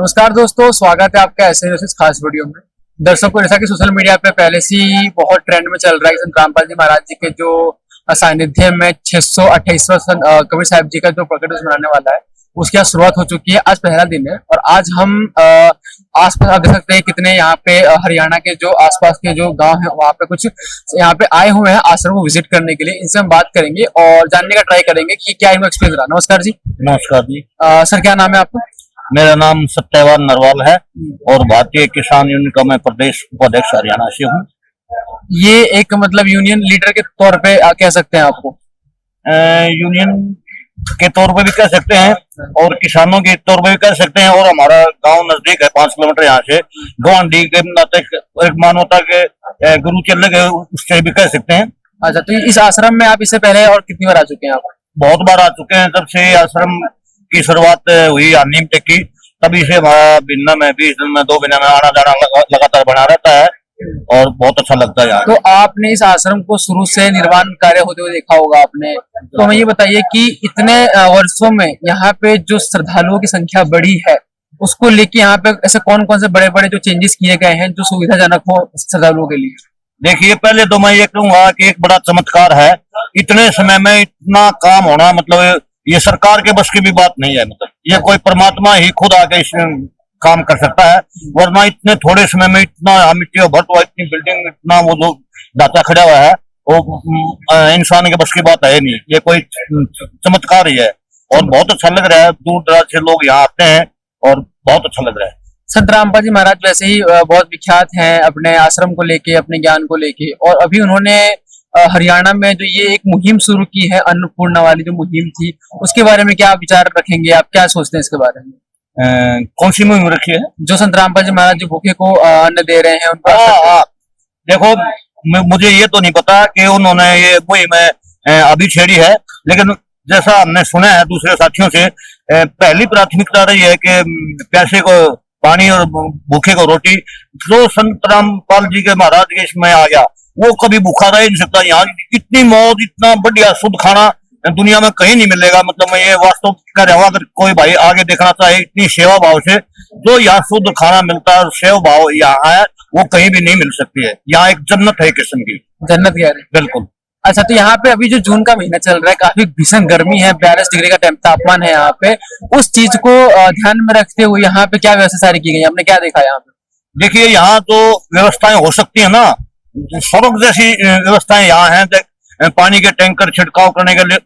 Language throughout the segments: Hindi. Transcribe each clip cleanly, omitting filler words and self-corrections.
नमस्कार दोस्तों, स्वागत है आपका ऐसे इस खास वीडियो में। दर्शकों, जैसा कि सोशल मीडिया पे पहले से ही बहुत ट्रेंड में चल रहा है कि संत रामपाल जी महाराज जी के जो सानिध्य में 628वां कबीर साहिब जी का जो प्रकट दिवस मनाने वाला है, उसकी आज शुरुआत हो चुकी है। आज पहला दिन है और आज हम आसपास आप देख सकते हैं कितने यहाँ पे हरियाणा के जो आसपास के जो गांव हैं वहाँ पे कुछ यहाँ पे आए हुए हैं आश्रम को विजिट करने के लिए। इनसे हम बात करेंगे और जानने का ट्राई करेंगे कि क्या इनको एक्सपीरियंस रहा। नमस्कार जी। नमस्कार जी। सर, क्या नाम है आपका? मेरा नाम सत्यवान नरवाल है और भारतीय किसान यूनियन का मैं प्रदेश उपाध्यक्ष हरियाणा से हूँ। ये एक मतलब यूनियन लीडर के तौर पे कह सकते हैं आपको? यूनियन के तौर पे भी कह सकते हैं और किसानों के तौर पे भी कह सकते हैं। और हमारा गांव नजदीक है, 5 किलोमीटर यहाँ से। गुवाहाटी के नाते एक मानवता के गुरु चल गए, उससे भी कह सकते हैं। अच्छा, तो इस आश्रम में आप इससे पहले और कितनी बार आ चुके हैं आप? बहुत बार आ चुके हैं। जब से आश्रम की शुरुआत हुई नीम टेक की, तभी से हमारा भिन्न में 20 दिन में 2 महीने में आना जाना लगातार बना रहता है और बहुत अच्छा लगता है यार। तो आपने इस आश्रम को शुरू से निर्माण कार्य होते हुए देखा होगा आपने, तो हमें ये बताइए कि इतने वर्षों में यहाँ पे जो श्रद्धालुओं की संख्या बढ़ी है, उसको लेके यहाँ पे ऐसे कौन कौन से बड़े बड़े जो चेंजेस किए गए हैं जो सुविधाजनक हो श्रद्धालुओं के लिए? देखिए, पहले तो मैं ये कहूंगा कि एक बड़ा चमत्कार है इतने समय में इतना काम होना। मतलब ये सरकार के बस की भी बात नहीं है। मतलब ये कोई परमात्मा ही खुद आके इस काम कर सकता है, वरना इतने थोड़े समय में इतना मिट्टी भर हुआ, इतनी बिल्डिंग, इतना वो जो ढांचा खड़ा हुआ है, वो इंसान के बस की बात है नहीं। ये कोई चमत्कार ही है और बहुत अच्छा लग रहा है। दूर दराज से लोग यहाँ आते हैं और बहुत अच्छा लग रहा है। संत रामपाल जी महाराज वैसे ही बहुत विख्यात हैं अपने आश्रम को लेके, अपने ज्ञान को लेके, और अभी उन्होंने हरियाणा में जो ये एक मुहिम शुरू की है, अन्नपूर्णा वाली जो मुहिम थी, उसके बारे में क्या विचार रखेंगे आप? क्या सोचते हैं इसके बारे में? कौन सी मुहिम रखी है? जो संत रामपाल जी महाराज जो भूखे को अन्न दे रहे हैं उनको। देखो, मुझे ये तो नहीं पता कि उन्होंने ये मुहिम अभी छेड़ी है, लेकिन जैसा हमने सुना है दूसरे साथियों से, पहली प्राथमिकता रही है कि प्यासे को पानी और भूखे को रोटी। जो संत रामपाल जी के महाराज के इसमें आ गया, वो कभी भूखा रह नहीं सकता। यहाँ इतनी मौज, इतना बढ़िया शुद्ध खाना दुनिया में कहीं नहीं मिलेगा। मतलब मैं ये वास्तव कह रहा हूँ, अगर कोई भाई आगे देखना चाहे, इतनी सेवा भाव से जो यहाँ शुद्ध खाना मिलता है, सेवा भाव यहाँ है, वो कहीं भी नहीं मिल सकती है। यहाँ एक जन्नत है किस्म की। जन्नत कह रहे? बिल्कुल। अच्छा, तो यहाँ पे अभी जो जून का महीना चल रहा है, काफी भीषण गर्मी है, 42 डिग्री का तापमान है यहाँ पे। उस चीज को ध्यान में रखते हुए यहाँ पे क्या व्यवस्था सारी की गई? आपने क्या देखा यहाँ पे? देखिए, यहाँ तो व्यवस्थाएं हो सकती है ना, सड़क जैसी व्यवस्थाएं यहाँ हैं। पानी के टैंकर छिड़काव करने के लिए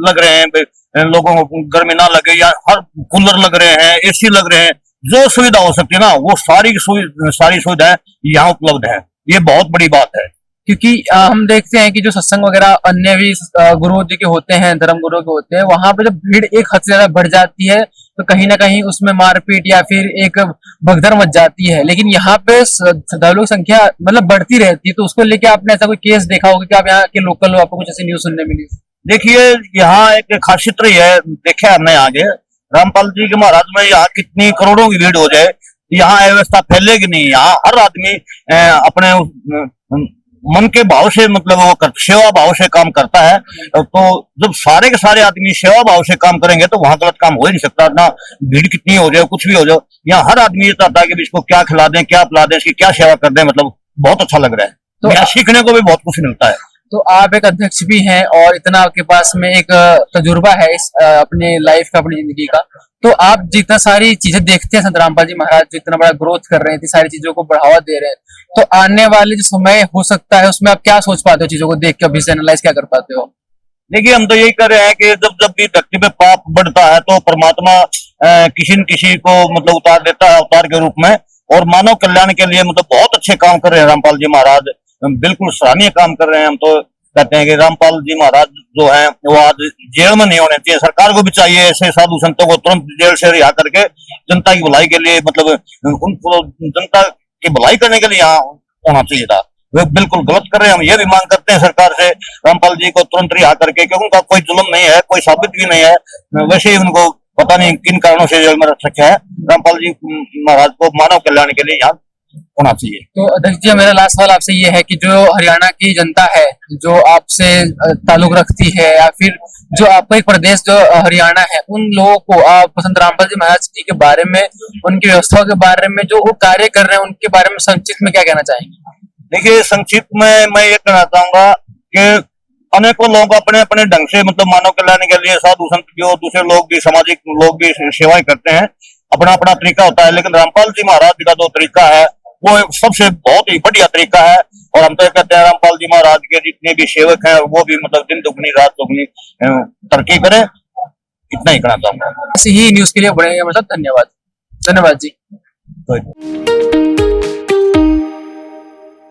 लग रहे हैं, लोगों को गर्मी ना लगे, या हर कूलर लग रहे हैं, एसी लग रहे हैं। जो सुविधा हो सकती है ना, वो सारी सुविधाएं यहाँ उपलब्ध है। ये बहुत बड़ी बात है, क्योंकि हम देखते हैं कि जो सत्संग वगैरह अन्य भी गुरुओं जी के होते हैं, धर्म गुरुओं के होते हैं, वहां पे जब भीड़ एक हद से ज्यादा बढ़ जाती है तो कहीं ना कहीं उसमें मारपीट या फिर एक भगदड़ मच जाती है। लेकिन यहाँ पे श्रद्धालुओं की संख्या मतलब बढ़ती रहती है, तो उसको लेके आपने ऐसा कोई केस देखा होगा कि आप यहाँ के लोकल हो, आपको कुछ ऐसी न्यूज सुनने मिली? देखिए, यहाँ एक खासियत रही है, देखा है हमने आगे रामपाल जी के महाराज में, यहाँ कितनी करोड़ों की भीड़ हो जाए, यहाँ अव्यवस्था फैलेगी नहीं। यहाँ हर आदमी अपने मन के भाव से, मतलब वो सेवा भाव से काम करता है। तो जब सारे के सारे आदमी सेवा भाव से काम करेंगे तो वहां गलत काम हो ही नहीं सकता ना। भीड़ कितनी हो जाए, कुछ भी हो जाए, यहाँ हर आदमी ये चाहता है कि इसको क्या खिला दें, क्या पिला दें, इसकी क्या सेवा कर दें। मतलब बहुत अच्छा लग रहा है, तो यहाँ सीखने को भी बहुत कुछ मिलता है। तो आप एक अध्यक्ष भी हैं और इतना आपके पास में एक तजुर्बा है इस अपने लाइफ का, अपनी जिंदगी का, तो आप जितना सारी चीजें देखते हैं, संत रामपाल जी महाराज जो इतना बड़ा ग्रोथ कर रहे हैं, इतनी सारी चीजों को बढ़ावा दे रहे हैं, तो आने वाले जो समय हो सकता है उसमें आप क्या सोच पाते हो? चीजों को देख के अभी से एनालाइज क्या कर पाते हो? देखिए, हम तो यही कर रहे हैं कि जब भी व्यक्ति में पाप बढ़ता है तो परमात्मा किसी न किसी को मतलब उतार देता है अवतार के रूप में, और मानव कल्याण के लिए मतलब बहुत अच्छे काम कर रहे हैं रामपाल जी महाराज। बिल्कुल सराहनीय काम कर रहे हैं। हम तो कहते हैं कि रामपाल जी महाराज जो है वो आज जेल में नहीं होने चाहिए। सरकार को भी चाहिए ऐसे साधु संतों को तुरंत जेल से रिहा करके जनता की भलाई के लिए, मतलब उनको जनता की भलाई करने के लिए यहाँ होना चाहिए था। वे बिल्कुल गलत कर रहे हैं। हम ये भी मांग करते हैं सरकार से, रामपाल जी को तुरंत रिहा करके, क्योंकि उनका कोई जुल्म नहीं है, कोई साबित भी नहीं है। वैसे ही उनको पता नहीं किन कारणों से जेल में रख रखा है। रामपाल जी महाराज को मानव कल्याण के लिए यहाँ होना चाहिए। तो अध्यक्ष जी, मेरा लास्ट सवाल आपसे ये है कि जो हरियाणा की जनता है जो आपसे ताल्लुक रखती है, या फिर जो आपका एक प्रदेश जो हरियाणा है, उन लोगों को आप संत रामपाल जी महाराज जी के बारे में, उनकी व्यवस्थाओं के बारे में, जो वो कार्य कर रहे हैं, उनके बारे में संक्षिप्त में क्या कहना चाहेंगे? देखिए, संक्षिप्त में मैं ये कहना चाहूंगा कि अनेकों लोग अपने अपने ढंग से मतलब मानव कल्याण के लिए, साधु संत जो दूसरे लोग भी, सामाजिक लोग भी सेवाएं करते हैं, अपना अपना तरीका होता है। लेकिन रामपाल जी महाराज जी का जो तरीका है वो एक सबसे बहुत ही बढ़िया तरीका है। और हम तो कहते हैं रामपाल जी महाराज के जितने भी सेवक हैं वो भी मतलब दिन दुगनी रात दुगनी तरक्की करें। इतना ही कहना चाहूंगा। ऐसे ही न्यूज के लिए बड़े मतलब धन्यवाद। धन्यवाद जी। तो